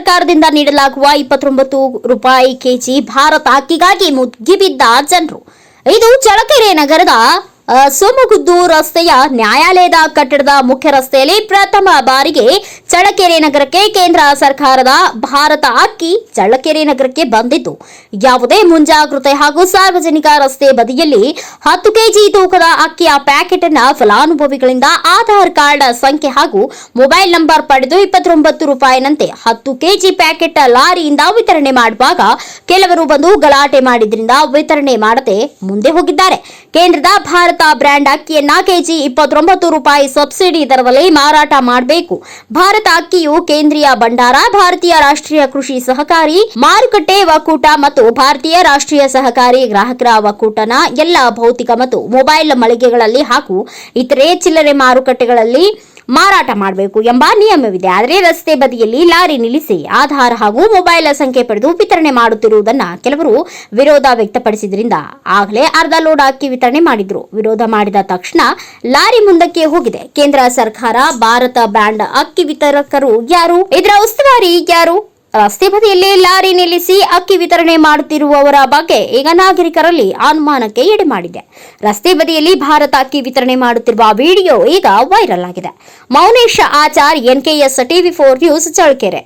ಸರ್ಕಾರದಿಂದ ನೀಡಲಾಗುವ 29 ರೂಪಾಯಿ ಕೆಜಿ ಭಾರತ ಅಕ್ಕಿಗಾಗಿ ಮುಗಿಬಿದ್ದ ಜನರು. ಇದು ಚಳ್ಳಕೆರೆ ನಗರದ ಸೋಮಗುದ್ದು ರಸ್ತೆಯ ನ್ಯಾಯಾಲಯದ ಕಟ್ಟಡದ ಮುಖ್ಯ ರಸ್ತೆಯಲ್ಲಿ ಪ್ರಥಮ ಬಾರಿಗೆ ಚಳ್ಳಕೆರೆ ನಗರಕ್ಕೆ ಕೇಂದ್ರ ಸರ್ಕಾರದ ಭಾರತ ಅಕ್ಕಿ ಚಳ್ಳಕೆರೆ ನಗರಕ್ಕೆ ಬಂದಿದ್ದು, ಯಾವುದೇ ಮುಂಜಾಗ್ರತೆ ಹಾಗೂ ಸಾರ್ವಜನಿಕ ರಸ್ತೆ ಬದಿಯಲ್ಲಿ 10 ಕೆಜಿ ತೂಕದ ಅಕ್ಕಿಯ ಪ್ಯಾಕೆಟ್ ಅನ್ನು ಫಲಾನುಭವಿಗಳಿಂದ ಆಧಾರ್ ಕಾರ್ಡ್ ಸಂಖ್ಯೆ ಹಾಗೂ ಮೊಬೈಲ್ ನಂಬರ್ ಪಡೆದು 29 ರೂಪಾಯಿನಂತೆ 10 ಕೆಜಿ ಪ್ಯಾಕೆಟ್ ಲಾರಿಯಿಂದ ವಿತರಣೆ ಮಾಡುವಾಗ ಕೆಲವರು ಬಂದು ಗಲಾಟೆ ಮಾಡಿದ್ರಿಂದ ವಿತರಣೆ ಮಾಡದೆ ಮುಂದೆ ಹೋಗಿದ್ದಾರೆ. ಕೇಂದ್ರದ ಭಾರತ ಬ್ರ್ಯಾಂಡ್ ಅಕ್ಕಿಯನ್ನ ಕೆಜಿ 29 ರೂಪಾಯಿ ಸಬ್ಸಿಡಿ ದರದಲ್ಲಿ ಮಾರಾಟ ಮಾಡಬೇಕು. ಭಾರತ ಅಕ್ಕಿಯು ಕೇಂದ್ರೀಯ ಭಂಡಾರ, ಭಾರತೀಯ ರಾಷ್ಟ್ರೀಯ ಕೃಷಿ ಸಹಕಾರಿ ಮಾರುಕಟ್ಟೆ ಒಕ್ಕೂಟ ಮತ್ತು ಭಾರತೀಯ ರಾಷ್ಟ್ರೀಯ ಸಹಕಾರಿ ಗ್ರಾಹಕರ ಒಕ್ಕೂಟನ ಎಲ್ಲ ಭೌತಿಕ ಮತ್ತು ಮೊಬೈಲ್ ಮಳಿಗೆಗಳಲ್ಲಿ ಹಾಗೂ ಇತರೆ ಚಿಲ್ಲರೆ ಮಾರುಕಟ್ಟೆಗಳಲ್ಲಿ ಮಾರಾಟ ಮಾಡಬೇಕು ಎಂಬ ನಿಯಮವಿದೆ. ಆದರೆ ರಸ್ತೆ ಬದಿಯಲ್ಲಿ ಲಾರಿ ನಿಲ್ಲಿಸಿ ಆಧಾರ್ ಹಾಗೂ ಮೊಬೈಲ್ ಸಂಖ್ಯೆ ಪಡೆದು ವಿತರಣೆ ಮಾಡುತ್ತಿರುವುದನ್ನು ಕೆಲವರು ವಿರೋಧ ವ್ಯಕ್ತಪಡಿಸಿದ್ರಿಂದ ಆಗಲೇ ಅರ್ಧ ಲೋಡ್ ಅಕ್ಕಿ ವಿತರಣೆ ಮಾಡಿದ್ರು. ವಿರೋಧ ಮಾಡಿದ ತಕ್ಷಣ ಲಾರಿ ಮುಂದಕ್ಕೆ ಹೋಗಿದೆ. ಕೇಂದ್ರ ಸರ್ಕಾರ ಭಾರತ ಬ್ರ್ಯಾಂಡ್ ಅಕ್ಕಿ ವಿತರಕರು ಯಾರು? ಇದರ ಉಸ್ತುವಾರಿ ಯಾರು? ರಸ್ತೆ ಬದಿಯಲ್ಲಿ ಲಾರಿ ನಿಲ್ಲಿಸಿ ಅಕ್ಕಿ ವಿತರಣೆ ಮಾಡುತ್ತಿರುವವರ ಬಗ್ಗೆ ಈಗ ನಾಗರಿಕರಲ್ಲಿ ಅನುಮಾನಕ್ಕೆ ಎಡೆ ಮಾಡಿದೆ. ರಸ್ತೆ ಬದಿಯಲ್ಲಿ ಭಾರತ ಅಕ್ಕಿ ವಿತರಣೆ ಮಾಡುತ್ತಿರುವ ವಿಡಿಯೋ ಈಗ ವೈರಲ್ ಆಗಿದೆ. Mounesh Achar, NKS TV4 news, Challakere.